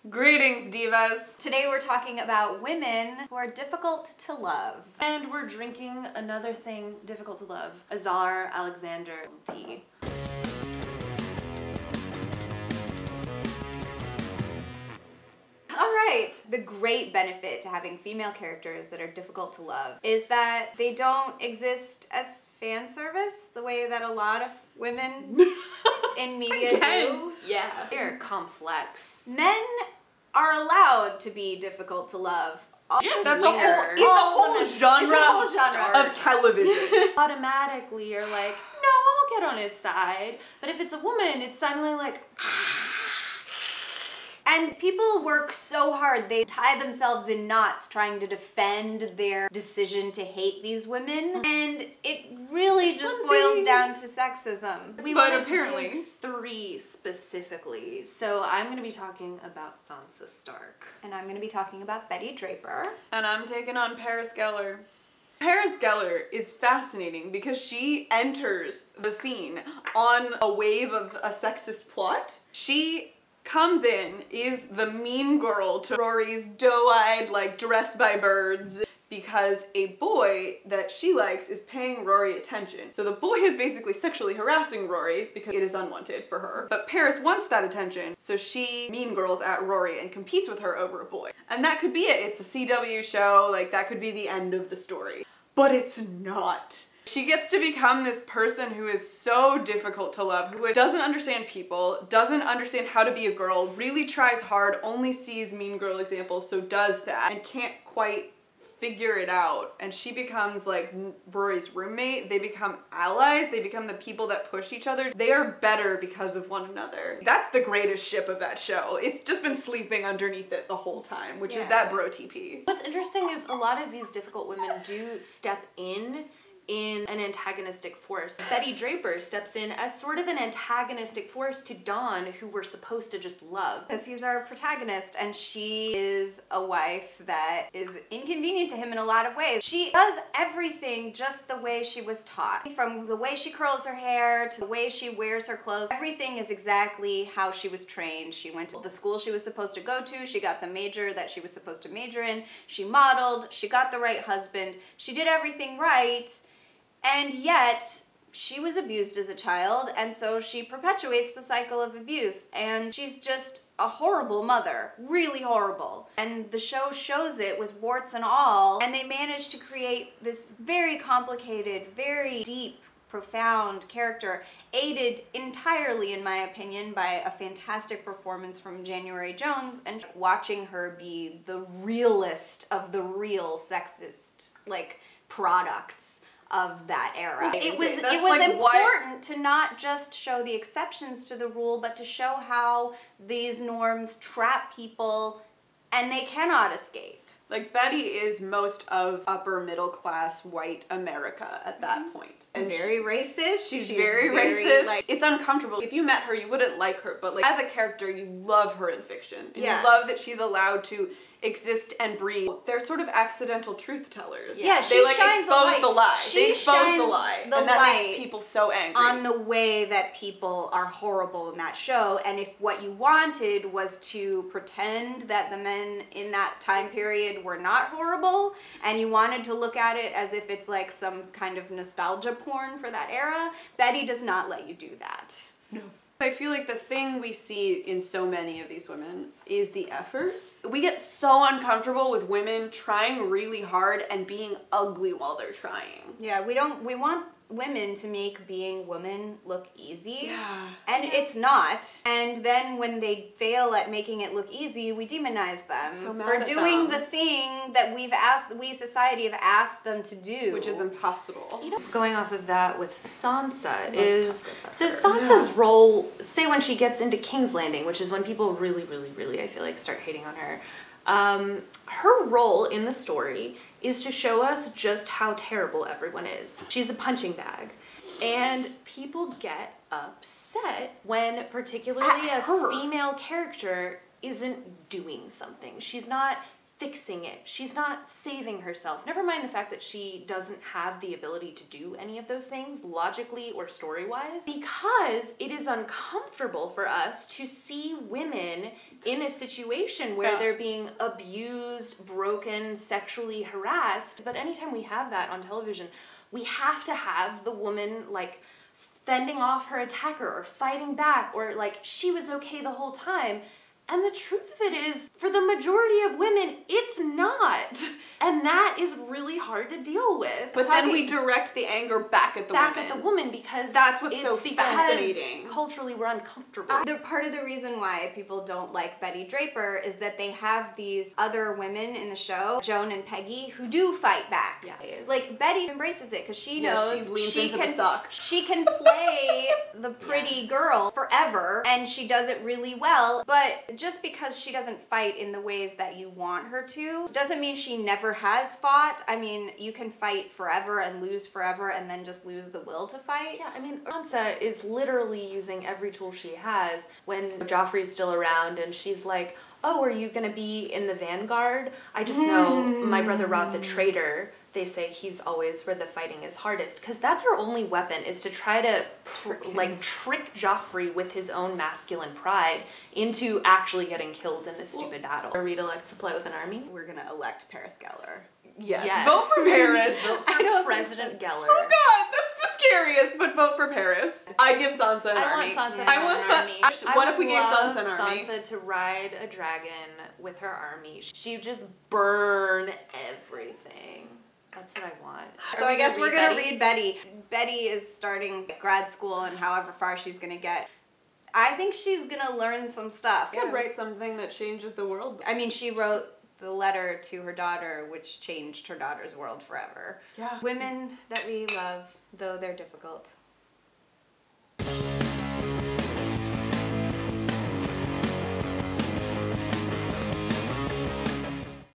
Greetings, divas! Today we're talking about women who are difficult to love. And we're drinking another thing difficult to love, Azar Alexander tea. Alright, the great benefit to having female characters that are difficult to love is that they don't exist as fan service the way that a lot of women in media do. Yeah. They're complex. Men are allowed to be difficult to love. Yeah, that's a whole genre of television. Automatically you're like, no, I'll get on his side. But if it's a woman, it's suddenly like, and people work so hard, they tie themselves in knots trying to defend their decision to hate these women, and it really just boils down to sexism. We wanted to take 3 specifically, so I'm going to be talking about Sansa Stark. And I'm going to be talking about Betty Draper. And I'm taking on Paris Gellar. Paris Gellar is fascinating because she enters the scene on a wave of a sexist plot. She comes in, is the mean girl to Rory's doe-eyed, like, dressed by birds, because a boy that she likes is paying Rory attention. So the boy is basically sexually harassing Rory because it is unwanted for her. But Paris wants that attention, so she mean girls at Rory and competes with her over a boy. And that could be it. It's a CW show, like, that could be the end of the story. But it's not. She gets to become this person who is so difficult to love, who doesn't understand people, doesn't understand how to be a girl, really tries hard, only sees mean girl examples, so does that, and can't quite figure it out. And she becomes like Rory's roommate. They become allies. They become the people that push each other. They are better because of one another. That's the greatest ship of that show. It's just been sleeping underneath it the whole time, which is that bro TP. What's interesting is a lot of these difficult women do step in an antagonistic force. Betty Draper steps in as sort of an antagonistic force to Dawn, who we're supposed to just love. Because he's our protagonist, and she is a wife that is inconvenient to him in a lot of ways. She does everything just the way she was taught. From the way she curls her hair to the way she wears her clothes, everything is exactly how she was trained. She went to the school she was supposed to go to, she got the major that she was supposed to major in, she modeled, she got the right husband, she did everything right. And yet, she was abused as a child, and so she perpetuates the cycle of abuse. And she's just a horrible mother, really horrible. And the show shows it with warts and all, and they managed to create this very complicated, very deep, profound character, aided entirely, in my opinion, by a fantastic performance from January Jones, and watching her be the realest of the real sexist, like, products of that era. It was important to not just show the exceptions to the rule, but to show how these norms trap people and they cannot escape. Like, Betty is most of upper middle class white America at that point. And very racist. She's very racist. Like, it's uncomfortable. If you met her, you wouldn't like her, but like as a character, you love her in fiction. And you love that she's allowed to exist and breathe. They're sort of accidental truth tellers. Yeah, they like expose the lie. They expose the lie. And that makes people so angry. On the way that people are horrible in that show, and if what you wanted was to pretend that the men in that time period were not horrible, and you wanted to look at it as if it's like some kind of nostalgia porn for that era, Betty does not let you do that. No. I feel like the thing we see in so many of these women is the effort. We get so uncomfortable with women trying really hard and being ugly while they're trying. Yeah, we want women to make being women look easy. Yeah. And it's not. And then when they fail at making it look easy, we demonize them for doing the thing that we society have asked them to do. Which is impossible. You know, going off of that with Sansa is, so Sansa's role, say when she gets into King's Landing, which is when people really, I feel like start hating on her, her role in the story is to show us just how terrible everyone is. She's a punching bag. And people get upset when particularly a female character isn't doing something. She's not fixing it. She's not saving herself. Never mind the fact that she doesn't have the ability to do any of those things logically or story-wise, because it is uncomfortable for us to see women in a situation where they're being abused, broken, sexually harassed. But anytime we have that on television, we have to have the woman like fending off her attacker or fighting back, or like she was okay the whole time. And the truth of it is, for the majority of women, it's not. And that is really hard to deal with. But then we direct the anger back at the woman. Back at the woman, because that's what's so fascinating. Culturally, we're uncomfortable. Part of the reason why people don't like Betty Draper is that they have these other women in the show, Joan and Peggy, who do fight back. Yeah. Like, Betty embraces it because she knows she can she can play the pretty girl forever, and she does it really well. But just because she doesn't fight in the ways that you want her to doesn't mean she never has fought. I mean, you can fight forever and lose forever and then just lose the will to fight. Yeah, I mean, Sansa is literally using every tool she has when Joffrey's still around, and she's like, oh, are you gonna be in the vanguard? I just know my brother Rob the traitor, they say he's always where the fighting is hardest, because that's her only weapon, is to try to trick Joffrey with his own masculine pride into actually getting killed in this stupid battle. Are we to elect to play with an army? We're gonna elect Paris Gellar. Yes. Vote for Paris. Vote for President Gellar. Oh god, that's the scariest, but vote for Paris. I'd give Sansa an army. I want Sansa. What if we gave Sansa an army? Sansa to ride a dragon with her army. She'd just burn everything. That's what I want. So I guess we're gonna read Betty. Betty is starting grad school, and however far she's gonna get, I think she's gonna learn some stuff. You could write something that changes the world. I mean, she wrote the letter to her daughter, which changed her daughter's world forever. Yeah. Women that we love, though they're difficult.